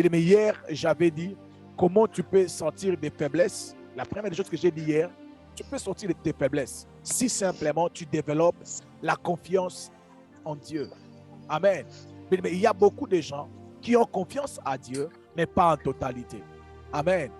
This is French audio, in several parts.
Mais hier, j'avais dit comment tu peux sortir des faiblesses. La première des choses que j'ai dit hier, tu peux sortir de tes faiblesses si simplement tu développes la confiance en Dieu. Amen. Mais il y a beaucoup de gens qui ont confiance à Dieu, mais pas en totalité. Amen.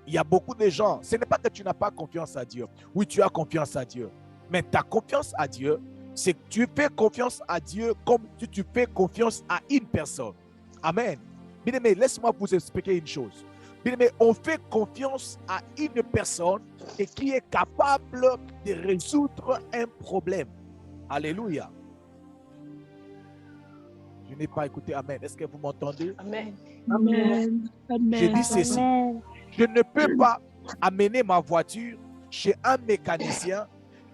Il y a beaucoup de gens, ce n'est pas que tu n'as pas confiance à Dieu. Oui, tu as confiance à Dieu. Mais ta confiance à Dieu, c'est que tu fais confiance à Dieu comme tu fais confiance à une personne. Amen. Bien-aimé, laisse-moi vous expliquer une chose. Bien-aimé, on fait confiance à une personne et qui est capable de résoudre un problème. Alléluia. Je n'ai pas écouté. Amen. Est-ce que vous m'entendez? Amen. Amen. Je dis ceci. Je ne peux pas amener ma voiture chez un mécanicien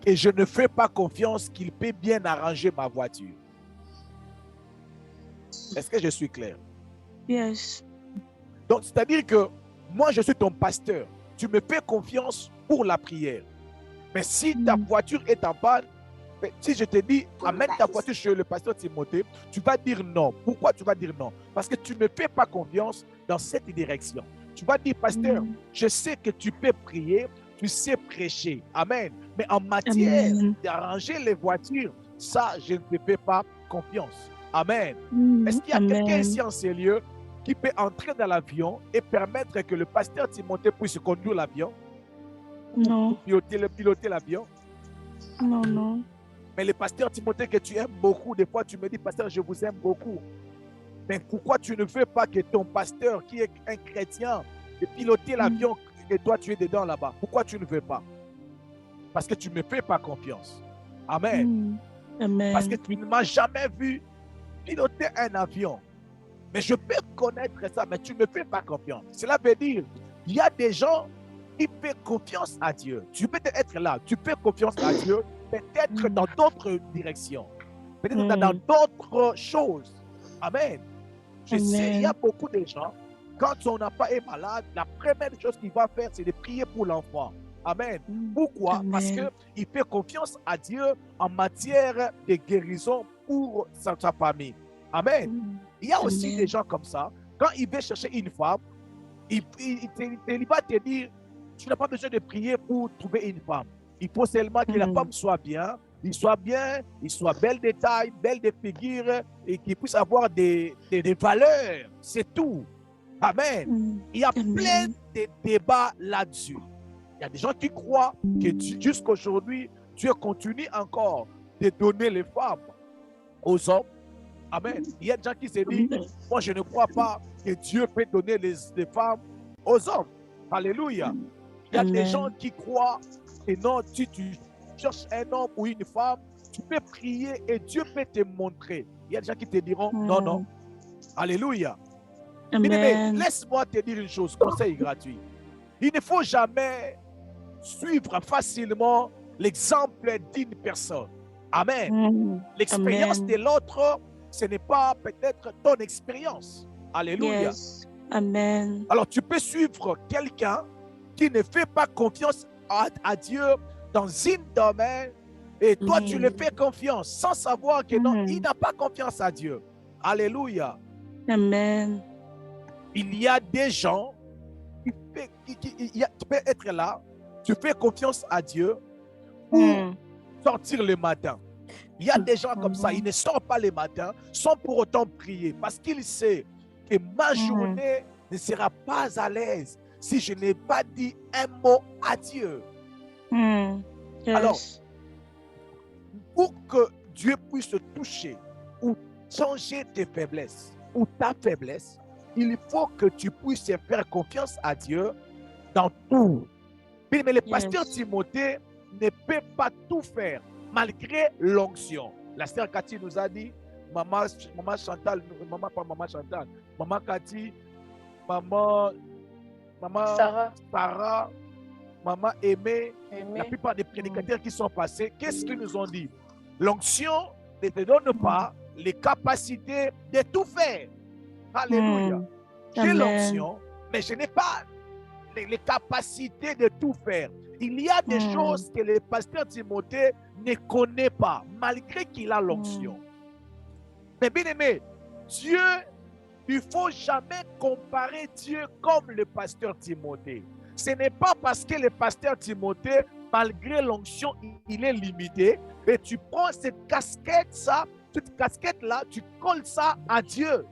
et je ne fais pas confiance qu'il peut bien arranger ma voiture. Est-ce que je suis clair? Yes. Donc, c'est-à-dire que moi, je suis ton pasteur. Tu me fais confiance pour la prière. Mais si ta voiture est en panne, si je te dis, amène ta voiture chez le pasteur Timothée, tu vas dire non. Pourquoi tu vas dire non? Parce que tu ne fais pas confiance dans cette direction. Tu vas dire, pasteur, je sais que tu peux prier, tu sais prêcher. Amen. Mais en matière d'arranger les voitures, ça, je ne te fais pas confiance. Amen. Est-ce qu'il y a quelqu'un ici en ces lieux qui peut entrer dans l'avion et permettre que le pasteur Timothée puisse conduire l'avion? Non. Piloter l'avion? Non, non. Mais le pasteur Timothée que tu aimes beaucoup, des fois tu me dis, pasteur, je vous aime beaucoup. Mais pourquoi tu ne veux pas que ton pasteur, qui est un chrétien, de piloter l'avion et toi tu es dedans là-bas? Pourquoi tu ne veux pas? Parce que tu ne me fais pas confiance. Amen. Amen. Parce que tu ne m'as jamais vu piloter un avion. Mais je peux connaître ça, mais tu ne me fais pas confiance. Cela veut dire, il y a des gens qui font confiance à Dieu. Tu peux être là, tu fais confiance à Dieu, peut-être dans d'autres directions, peut-être dans d'autres choses. Amen. Je sais, il y a beaucoup de gens, quand son enfant est malade, la première chose qu'il va faire, c'est de prier pour l'enfant. Amen. Pourquoi? Parce qu'il fait confiance à Dieu en matière de guérison pour sa famille. Amen. Il y a aussi des gens comme ça, quand il veut chercher une femme, il va te dire, tu n'as pas besoin de prier pour trouver une femme. Il faut seulement que la femme soit bien, il soit belle de taille, belle de figure et qu'il puisse avoir des valeurs. C'est tout. Amen. Il y a plein de débats là-dessus. Il y a des gens qui croient que jusqu'à aujourd'hui, Dieu continue encore de donner les femmes aux hommes. Amen. Il y a des gens qui se disent, moi je ne crois pas que Dieu peut donner les femmes aux hommes. Alléluia. Il y a des gens qui croient que non, si tu cherches un homme ou une femme, tu peux prier et Dieu peut te montrer. Il y a des gens qui te diront, non, non. Alléluia. Mais laisse-moi te dire une chose, conseil gratuit. Il ne faut jamais suivre facilement l'exemple d'une personne. Amen. L'expérience de l'autre, ce n'est pas peut-être ton expérience. Alléluia. Yes. Amen. Alors tu peux suivre quelqu'un qui ne fait pas confiance à Dieu dans un domaine et toi tu le fais confiance sans savoir que non, il n'a pas confiance à Dieu. Alléluia. Amen. Il y a des gens qui peuvent être là, tu fais confiance à Dieu pour sortir le matin. Il y a des gens comme ça, ils ne sortent pas le matin sans pour autant prier parce qu'ils savent que ma journée ne sera pas à l'aise si je n'ai pas dit un mot à Dieu. Yes. Alors, pour que Dieu puisse te toucher ou changer tes faiblesses ou ta faiblesse, il faut que tu puisses faire confiance à Dieu dans tout. Mais le pasteur Timothée ne peut pas tout faire malgré l'onction. La sœur Cathy nous a dit, maman Chantal, maman Cathy, maman Sarah, maman Aimée, la plupart des prédicateurs qui sont passés, qu'est-ce qu'ils nous ont dit? L'onction ne te donne pas les capacités de tout faire. Alléluia. J'ai l'onction, mais je n'ai pas les capacités de tout faire. Il y a des choses que le pasteur Timothée ne connaît pas, malgré qu'il a l'onction. Mais bien aimé, Dieu il ne faut jamais comparer Dieu comme le pasteur Timothée. Ce n'est pas parce que le pasteur Timothée, malgré l'onction, il est limité, et tu prends cette casquette-là, tu colles ça à Dieu.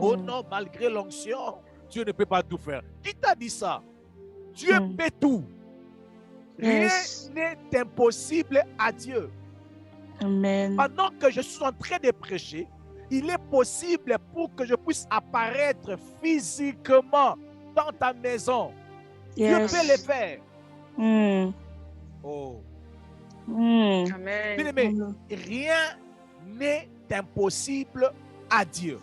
Oh non, malgré l'onction, Dieu ne peut pas tout faire. Qui t'a dit ça? Dieu peut tout. Rien n'est impossible à Dieu. Amen. Pendant que je suis en train de prêcher, il est possible pour que je puisse apparaître physiquement dans ta maison. Dieu peut le faire. Oh. Amen. Mais rien n'est impossible à Dieu.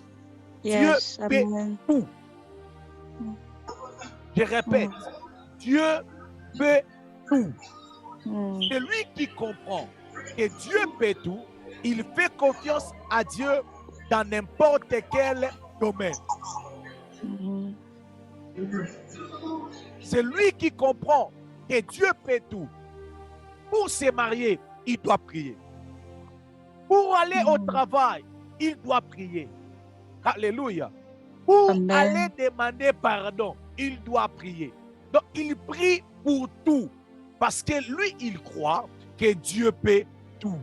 Yes. Dieu Amen. peut tout. Je répète, Dieu peut tout. Celui qui comprend que Dieu peut tout, il fait confiance à Dieu dans n'importe quel domaine. Celui qui comprend que Dieu peut tout, pour se marier, il doit prier. Pour aller au travail, il doit prier. Alléluia. Pour aller demander pardon, il doit prier. Donc, il prie pour tout. Parce que lui, il croit que Dieu peut tout.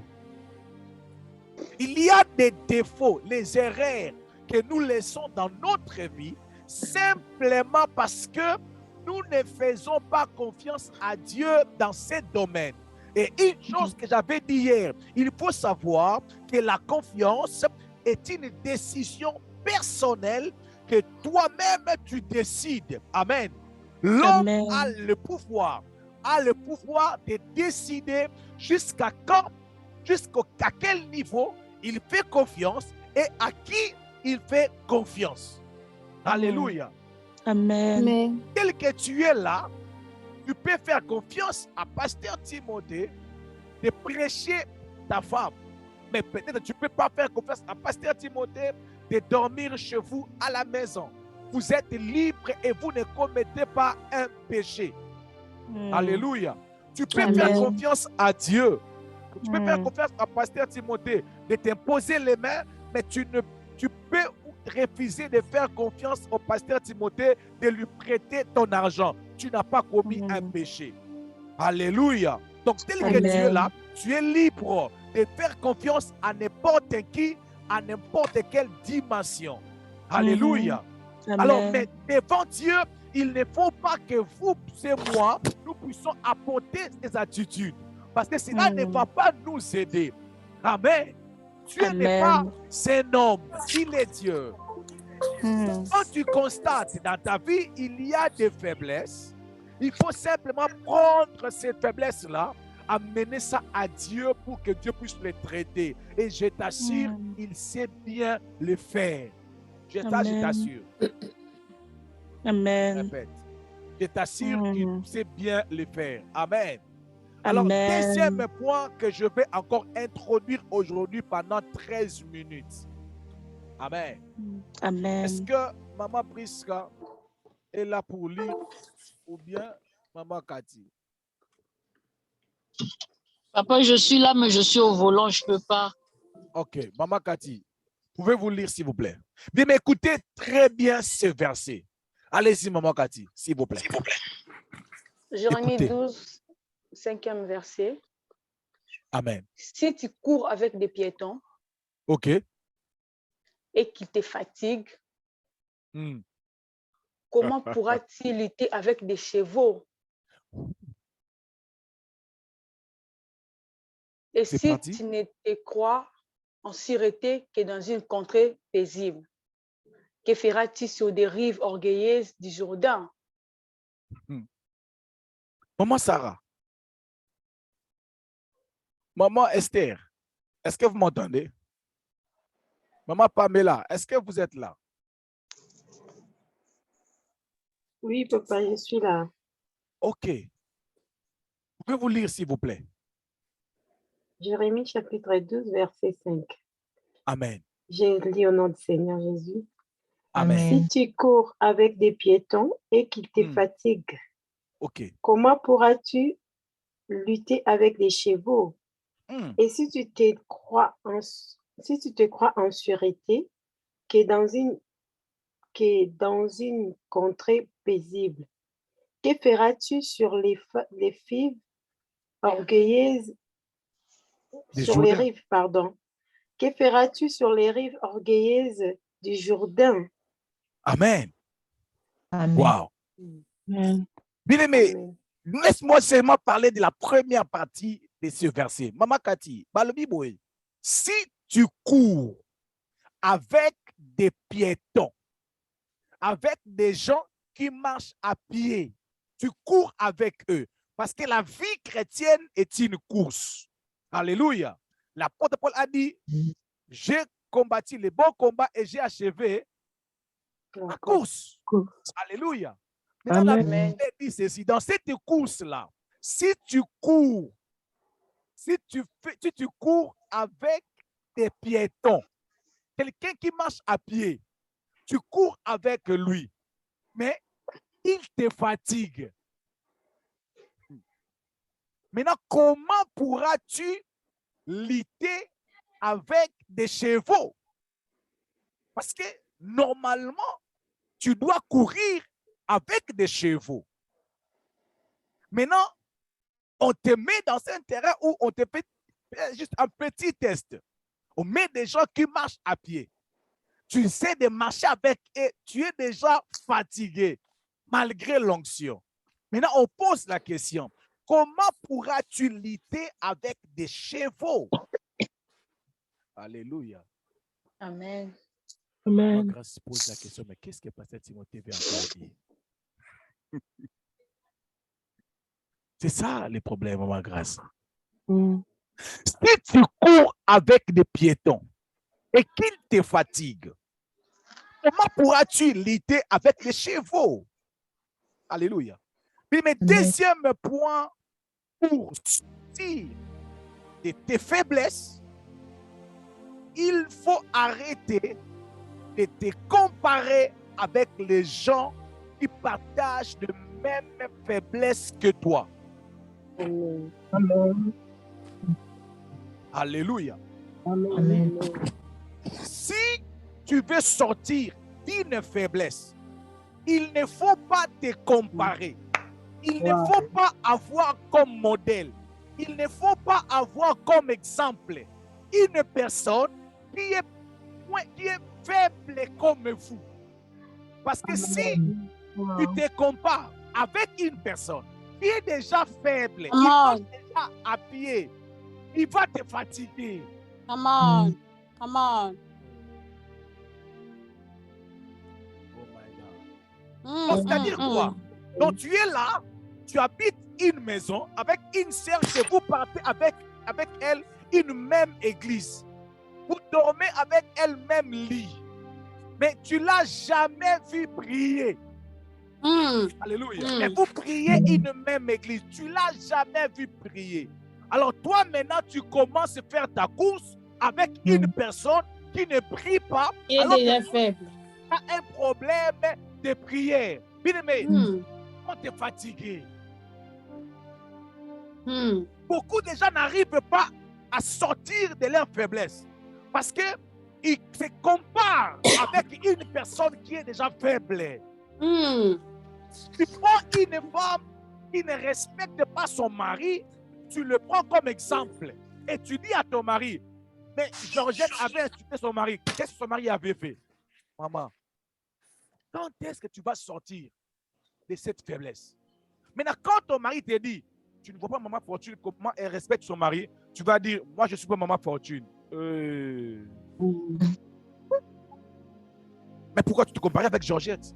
Il y a des défauts, les erreurs que nous laissons dans notre vie simplement parce que nous ne faisons pas confiance à Dieu dans ces domaines. Et une chose que j'avais dit hier, il faut savoir que la confiance est une décision personnelle que toi-même tu décides. Amen. L'homme a le pouvoir de décider jusqu'à quand, jusqu'à quel niveau il fait confiance et à qui il fait confiance. Alléluia. Amen. Tel que tu es là, tu peux faire confiance à pasteur Timothée de prêcher ta femme. Mais peut-être tu ne peux pas faire confiance à pasteur Timothée de dormir chez vous à la maison. Vous êtes libre et vous ne commettez pas un péché. Alléluia. Tu peux faire confiance à Dieu. Tu peux faire confiance à pasteur Timothée de t'imposer les mains, mais tu peux refuser de faire confiance au pasteur Timothée de lui prêter ton argent. Tu n'as pas commis un péché. Alléluia. Donc, tel que tu es là, tu es libre de faire confiance à n'importe qui, à n'importe quelle dimension. Alléluia. Alors, mais devant Dieu, il ne faut pas que vous et moi, nous puissions apporter ces attitudes. Parce que cela ne va pas nous aider. Amen. Dieu n'est pas un homme, il est Dieu. Quand tu constates dans ta vie, il y a des faiblesses, il faut simplement prendre ces faiblesses-là, amener ça à Dieu pour que Dieu puisse les traiter. Et je t'assure, il sait bien le faire. Je t'assure. Amen. Répète. Je t'assure qu'il sait bien le faire. Amen. Alors, deuxième point que je vais encore introduire aujourd'hui pendant 13 minutes. Amen. Amen. Est-ce que Maman Prisca est là pour lire ou bien Maman Cathy? Papa, je suis là, mais je suis au volant, je ne peux pas. Ok, Maman Cathy, pouvez-vous lire s'il vous plaît? Bien, mais écoutez très bien ce verset. Allez-y, Maman Cathy, s'il vous plaît. Jérémie 12, 5e verset. Amen. Si tu cours avec des piétons ok, et qu'ils te fatiguent, comment pourras-tu lutter avec des chevaux? Et si tu ne te crois en sûreté que dans une contrée paisible, que feras-tu sur des rives orgueilleuses du Jourdain? Maman Sarah, Maman Esther, est-ce que vous m'entendez? Maman Pamela, est-ce que vous êtes là? Oui, papa, je suis là. Ok. Pouvez-vous lire, s'il vous plaît? Jérémie chapitre 12, verset 5. Amen. J'ai lu au nom du Seigneur Jésus. Amen. Si tu cours avec des piétons et qu'ils te fatiguent, comment pourras-tu lutter avec des chevaux? Et si tu te crois en sûreté que dans une qu'est dans une contrée paisible. Que feras-tu sur les rives orgueilleuses sur les rives, pardon. Que feras-tu sur les rives orgueilleuses du Jourdain? Amen. Amen. Wow. Amen. Bien aimé, laisse-moi seulement parler de la première partie de ce verset. Maman Cathy, si tu cours avec des piétons, avec des gens qui marchent à pied, tu cours avec eux. Parce que la vie chrétienne est une course. Alléluia. L'apôtre Paul a dit, j'ai combattu le bon combat et j'ai achevé la course. Alléluia. Maintenant, la Bible dit ceci, dans cette course-là, si tu cours avec des piétons, quelqu'un qui marche à pied, tu cours avec lui, mais il te fatigue. Maintenant, comment pourras-tu lutter avec des chevaux? Parce que normalement, tu dois courir avec des chevaux. Maintenant, on te met dans un terrain où on te fait juste un petit test. On met des gens qui marchent à pied. Tu essaies de marcher avec eux, tu es déjà fatigué, malgré l'onction. Maintenant, on pose la question, comment pourras-tu lutter avec des chevaux? Alléluia. Amen. Ma grâce pose la question, mais qu'est-ce que Pasteur Timothée veut encore dire? C'est ça le problème, ma grâce. Si tu cours avec des piétons et qu'ils te fatiguent, comment pourras-tu lutter avec les chevaux? Alléluia. Puis, mais deuxième point, pour sortir de tes faiblesses, il faut arrêter de te comparer avec les gens qui partagent les mêmes faiblesses que toi. Amen. Alléluia. Amen. Si tu veux sortir d'une faiblesse, il ne faut pas te comparer. Il ne faut pas avoir comme modèle. Il ne faut pas avoir comme exemple une personne qui est faible comme vous. Parce que si tu te compares avec une personne qui est déjà faible, il marche déjà à pied, il va te fatiguer. Come on. Come on. Oh my God. C'est-à-dire quoi? Donc tu es là, tu habites une maison avec une sœur que vous partez avec elle une même église. Vous dormez avec elle même lit. Mais tu ne l'as jamais vu prier. Alléluia. Mais vous priez une même église. Tu ne l'as jamais vu prier. Alors toi maintenant tu commences à faire ta course avec une personne qui ne prie pas. Et déjà faible. Tu as un problème de prière. Bien aimé, on est fatigué. Beaucoup de gens n'arrivent pas à sortir de leur faiblesse parce qu'ils se comparent avec une personne qui est déjà faible. Tu prends une femme qui ne respecte pas son mari, tu le prends comme exemple et tu dis à ton mari, mais Georgette avait insulté son mari. Qu'est-ce que son mari avait fait? Maman, quand est-ce que tu vas sortir de cette faiblesse? Maintenant, quand ton mari te dit, tu ne vois pas Maman Fortune, comment elle respecte son mari, tu vas dire, moi je ne suis pas Maman Fortune. Mais pourquoi tu te comparais avec Georgette?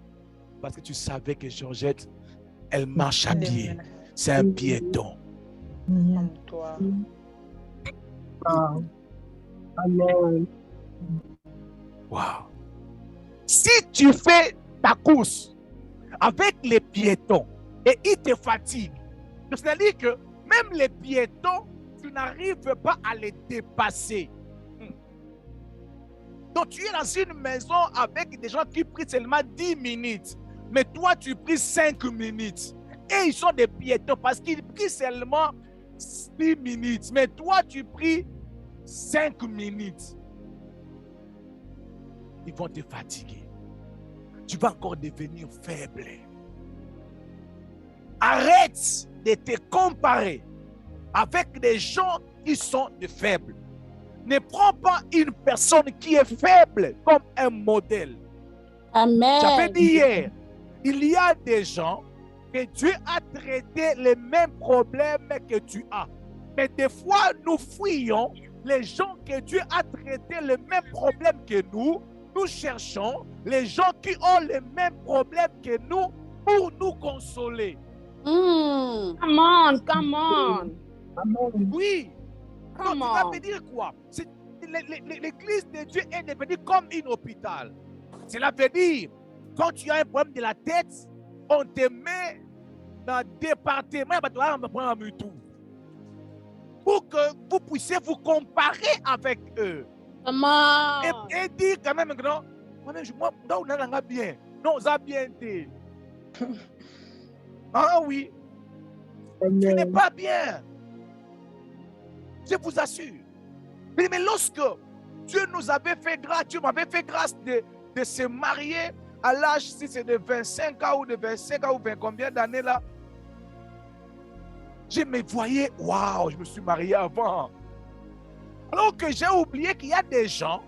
Parce que tu savais que Georgette, elle marche à pied. C'est un piéton. Comme toi. Amen. Wow. Si tu fais ta course avec les piétons et ils te fatiguent, c'est-à-dire que même les piétons, tu n'arrives pas à les dépasser. Donc tu es dans une maison avec des gens qui prient seulement 10 minutes, mais toi tu pries 5 minutes. Et ils sont des piétons parce qu'ils prient seulement 6 minutes, mais toi tu pries 5 minutes. Ils vont te fatiguer. tu vas encore devenir faible. Arrête de te comparer avec des gens qui sont de faibles. Ne prends pas une personne qui est faible comme un modèle. J'avais Amen. dit hier, il y a des gens que Dieu a traité les mêmes problèmes que tu as. Mais des fois, nous fuyons les gens que Dieu a traité les mêmes problèmes que nous. Nous cherchons les gens qui ont les mêmes problèmes que nous pour nous consoler. Mm. Come on, come on. Oui. Donc, Come ça on. veut dire quoi? L'église de Dieu est devenue comme un hôpital. Cela veut dire, quand tu as un problème de la tête, on te met dans le département pour que vous puissiez vous comparer avec eux. Come on. Et dire quand même que non, moi, on a bien. Non, ça a bien été. Ah oui, tu n'es pas bien. Je vous assure. Mais lorsque Dieu nous avait fait grâce, Dieu m'avait fait grâce de se marier à l'âge, si c'est de 25 ans ou de 25 ans ou 20 combien d'années là, je me voyais, waouh, je me suis marié avant. Alors que j'ai oublié qu'il y a des gens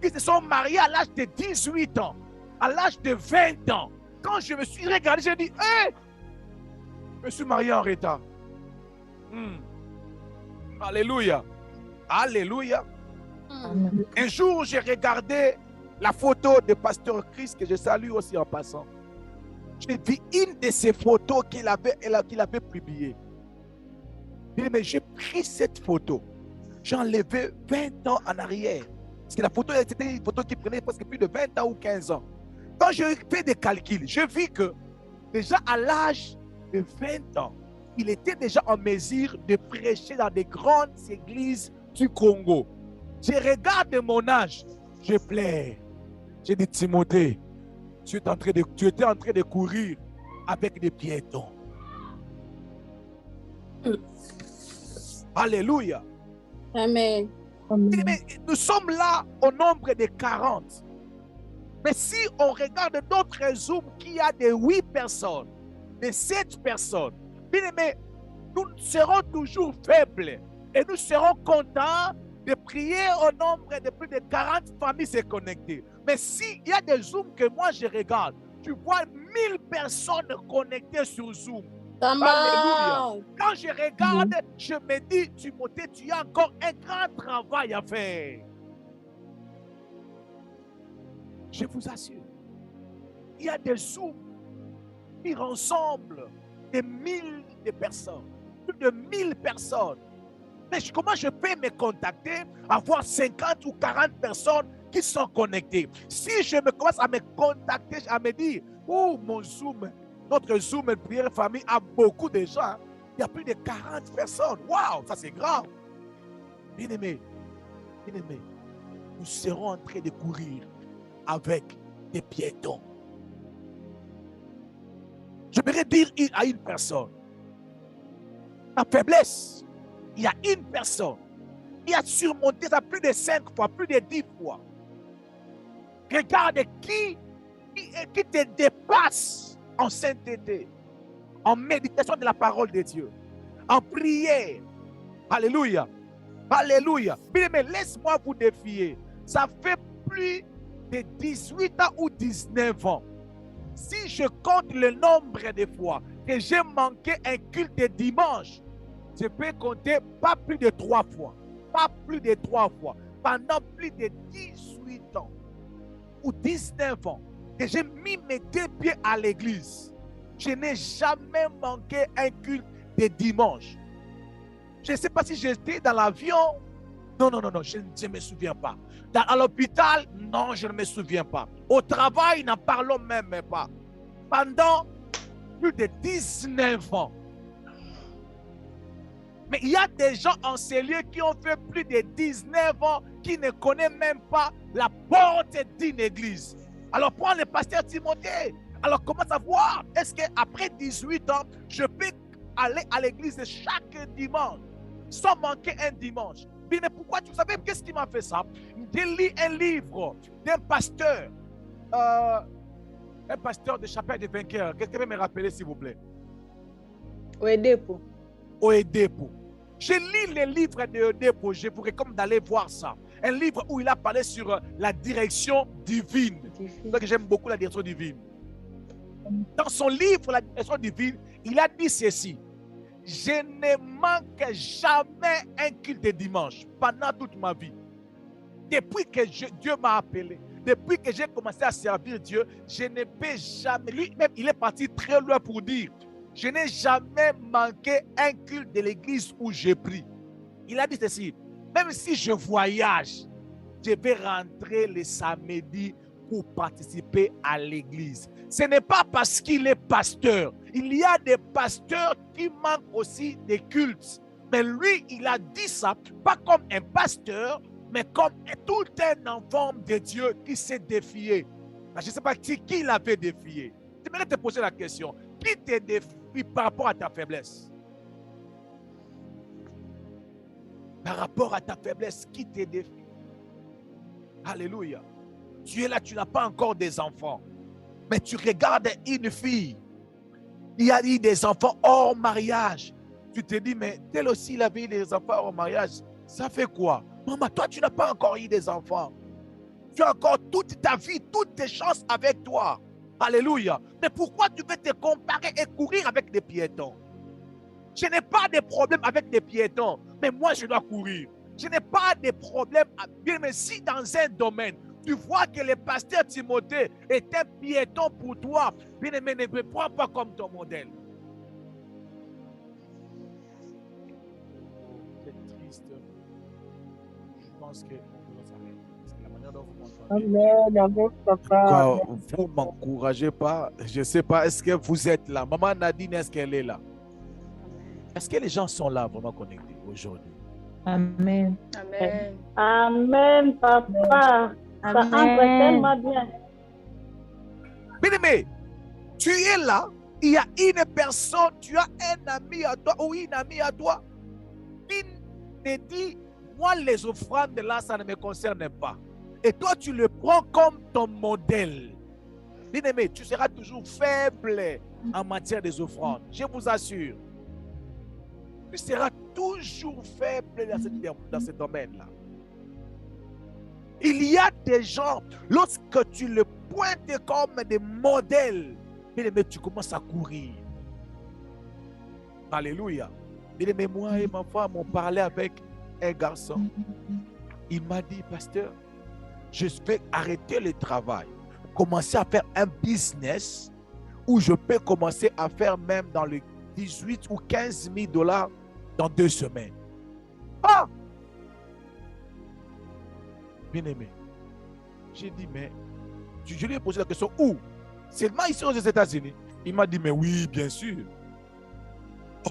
qui se sont mariés à l'âge de 18 ans, à l'âge de 20 ans. Quand je me suis regardé, j'ai dit, hé, je me suis marié en retard. Alléluia. Alléluia. Mm. Un jour, j'ai regardé la photo de Pasteur Chris, que je salue aussi en passant. J'ai vu une de ces photos qu'il avait publiées. Mais j'ai pris cette photo. J'ai enlevé 20 ans en arrière. Parce que la photo, c'était une photo qui prenait presque plus de 20 ans ou 15 ans. Quand j'ai fait des calculs, j'ai vu que déjà à l'âge de 20 ans, il était déjà en mesure de prêcher dans des grandes églises du Congo. Je regarde mon âge, je pleure. J'ai dit, Timothée, tu étais en train de courir avec des piétons. Alléluia. Amen. Mais nous sommes là au nombre de 40. Mais si on regarde d'autres zooms qui a de 8 personnes, de 7 personnes, mais nous serons toujours faibles et nous serons contents de prier au nombre de plus de 40 familles se connecter. Mais s'il y a des zooms que moi je regarde, tu vois 1000 personnes connectées sur Zoom. Come Alléluia. on. Quand je regarde, je me dis, Timothée, tu as encore un grand travail à faire. Je vous assure, il y a des Zooms qui rassemblent des 1000 de personnes, plus de 1000 personnes. Mais comment je peux me contacter, avoir 50 ou 40 personnes qui sont connectées? Si je me commence à me contacter, à me dire, oh mon Zoom, notre Zoom prière famille a beaucoup de gens. Il y a plus de 40 personnes. Waouh, ça c'est grave. Bien-aimé, nous serons en train de courir avec des piétons. J'aimerais dire à une personne, la faiblesse, il y a une personne qui a surmonté ça plus de 5 fois, plus de 10 fois. Regarde qui te dépasse en sainteté, en méditation de la parole de Dieu, en prière. Alléluia. Alléluia. Mais laisse-moi vous défier. Ça fait plus de 18 ans ou 19 ans. Si je compte le nombre de fois que j'ai manqué un culte dimanche, je peux compter pas plus de 3 fois. Pas plus de 3 fois. Pendant plus de 18 ans ou 19 ans que j'ai mis mes 2 pieds à l'église, je n'ai jamais manqué un culte de dimanche. Je ne sais pas si j'étais dans l'avion. Non, je ne me souviens pas. À l'hôpital, non, je ne me souviens pas. Au travail, n'en parlons même pas. Pendant plus de 19 ans. Mais il y a des gens en ces lieux qui ont fait plus de 19 ans qui ne connaissent même pas la porte d'une église. Alors prends le pasteur Timothée. Alors comment savoir? Est-ce qu'après 18 ans, je peux aller à l'église chaque dimanche sans manquer un dimanche? Mais pourquoi? Vous savez qu'est-ce qui m'a fait ça? J'ai lu un livre d'un pasteur Un pasteur de chapelle des vainqueurs. Quelqu'un peut me rappeler, s'il vous plaît? Oedepo. Oedepo. Je lis les livres de Oedepo. Je vous recommande d'aller voir ça. Un livre où il a parlé sur la direction divine. C'est pour ça que j'aime beaucoup la direction divine. Dans son livre, la direction divine, il a dit ceci. Je ne manque jamais un culte de dimanche pendant toute ma vie. Depuis que Dieu m'a appelé, depuis que j'ai commencé à servir Dieu, je ne peux jamais, lui-même, il est parti très loin pour dire, je n'ai jamais manqué un culte de l'église où j'ai pris. Il a dit ceci, même si je voyage, je vais rentrer le samedi pour participer à l'église. Ce n'est pas parce qu'il est pasteur. Il y a des pasteurs qui manquent aussi des cultes. Mais lui, il a dit ça, pas comme un pasteur, mais comme tout un enfant de Dieu qui s'est défié. Je ne sais pas qui l'avait défié. J'aimerais te poser la question. Qui te défie par rapport à ta faiblesse? Par rapport à ta faiblesse, qui te défie? Alléluia. Tu es là, tu n'as pas encore des enfants. Mais tu regardes une fille. Il y a eu des enfants hors mariage. Tu te dis, mais tel aussi, il avait eu des enfants hors mariage. Ça fait quoi? Maman, toi, tu n'as pas encore eu des enfants. Tu as encore toute ta vie, toutes tes chances avec toi. Alléluia. Mais pourquoi tu veux te comparer et courir avec des piétons? Je n'ai pas de problème avec des piétons, mais moi, je dois courir. Je n'ai pas de problème. Bien, mais si dans un domaine, tu vois que le pasteur Timothée est un piéton pour toi, bien aimé, ne me prends pas comme ton modèle. C'est triste. Je pense que c'est la manière dont vous m'entendez. Amen, amen, papa. Vous ne m'encouragez pas. Je ne sais pas, est-ce que vous êtes là? Maman Nadine, est-ce qu'elle est là? Est-ce que les gens sont là vraiment connectés aujourd'hui? Amen. Amen. Amen, papa. Ça entre tellement bien. Bien-aimé, tu es là, il y a une personne, tu as un ami à toi ou une amie à toi qui te dit, moi les offrandes là, ça ne me concerne pas. Et toi, tu le prends comme ton modèle. Bien-aimé, tu seras toujours faible en matière des offrandes. Je vous assure. Tu seras toujours faible dans ce domaine-là. Il y a des gens, lorsque tu le pointes comme des modèles, bien-aimé, tu commences à courir. Alléluia. Bien-aimé, moi et ma femme, on parlait avec un garçon. Il m'a dit, pasteur, je vais arrêter le travail, commencer à faire un business où je peux commencer à faire même dans les 18 ou 15 000 dollars dans 2 semaines. Ah! Bien-aimé, j'ai dit, mais je lui ai posé la question, où? Seulement ici aux États-Unis. Il m'a dit, mais oui, bien sûr. Oh.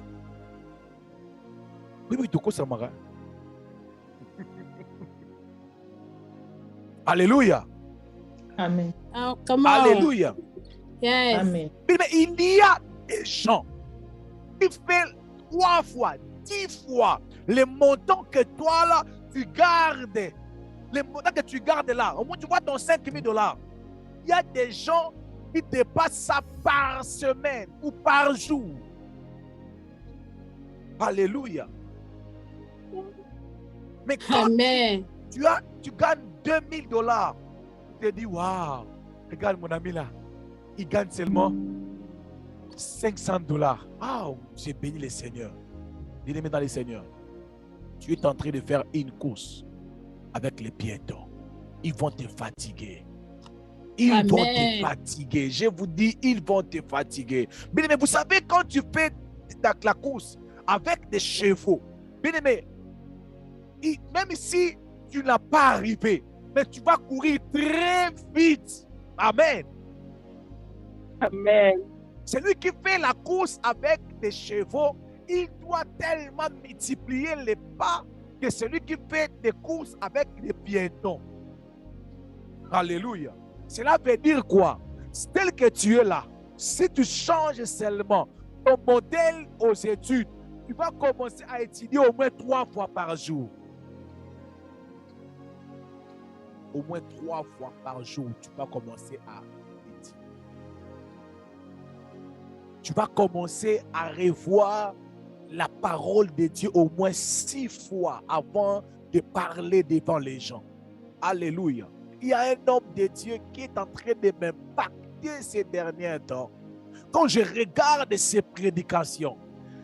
Oui, Toko Samara. Alléluia. Amen. Oh, come on. Alléluia. Yes. Amen. Mais il y a des gens qui font 3 fois, 10 fois le montant que toi là, tu gardes. Le montant que tu gardes là, au moins tu vois ton 5 000 dollars. Il y a des gens qui dépassent ça par semaine ou par jour. Alléluia. Mais quand Amen. tu gagnes 2 000 dollars, tu te dis, waouh, regarde mon ami là, il gagne seulement 500 dollars. Ah, j'ai béni le Seigneur. Bien-aimé dans le Seigneur, tu es en train de faire une course avec les piétons. Ils vont te fatiguer. Ils Amen. vont te fatiguer. Je vous dis, ils vont te fatiguer. Bien-aimé, vous savez, quand tu fais la course avec des chevaux, bien-aimé, même si tu n'as pas arrivé, mais tu vas courir très vite. Amen. Amen. Celui qui fait la course avec des chevaux, il doit tellement multiplier les pas que celui qui fait des courses avec des piétons. Alléluia. Cela veut dire quoi? Tel que tu es là, si tu changes seulement ton modèle aux études, tu vas commencer à étudier au moins 3 fois par jour. Au moins 3 fois par jour, tu vas commencer à étudier. tu vas commencer à revoir la parole de Dieu au moins 6 fois avant de parler devant les gens. Alléluia. Il y a un homme de Dieu qui est en train de m'impacter ces derniers temps. Quand je regarde ses prédications,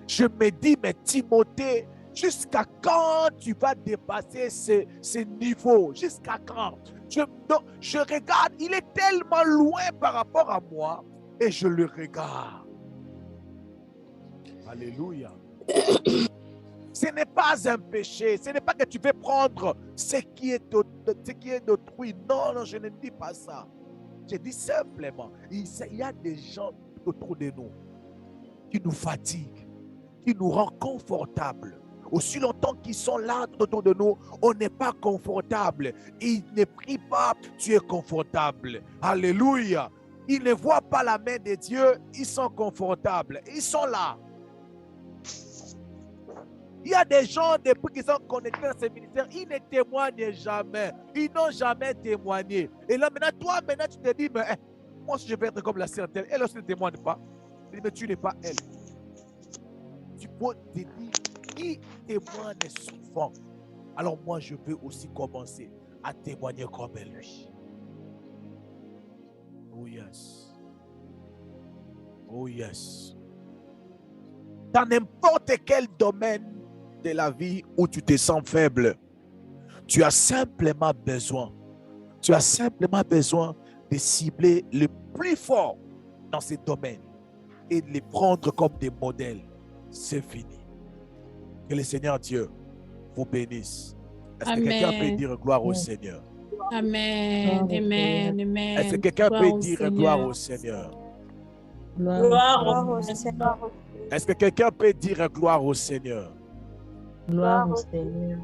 je me dis, mais Timothée, jusqu'à quand tu vas dépasser ce niveau? Jusqu'à quand? Je regarde, il est tellement loin par rapport à moi et je le regarde. Alléluia. Ce n'est pas un péché. Ce n'est pas que tu veux prendre ce qui est d'autrui. Non, non, je ne dis pas ça. Je dis simplement, il y a des gens autour de nous qui nous fatiguent, qui nous rendent confortables. Aussi longtemps qu'ils sont là autour de nous, on n'est pas confortable. Ils ne prient pas, tu es confortable. Alléluia. Ils ne voient pas la main de Dieu, ils sont confortables. Ils sont là. Il y a des gens, depuis qu'ils sont connectés à ce ministère, ils ne témoignent jamais. Ils n'ont jamais témoigné. Et là, maintenant, toi, tu te dis, mais moi, si je vais être comme la sœur telle, elle aussi ne témoigne pas. Je dis, mais tu n'es pas elle. Tu peux te dire, qui témoigne souvent. Alors moi, je veux aussi commencer à témoigner comme lui. Oh yes. Oh yes. Dans n'importe quel domaine de la vie où tu te sens faible, tu as simplement besoin de cibler le plus fort dans ces domaines et de les prendre comme des modèles. C'est fini. Que le Seigneur Dieu vous bénisse. Est-ce que quelqu'un peut dire gloire au Seigneur? Amen. Amen. Amen. Est-ce que quelqu'un peut dire gloire au Seigneur? Gloire au Seigneur. Est-ce que quelqu'un peut dire gloire au Seigneur? Gloire au Seigneur.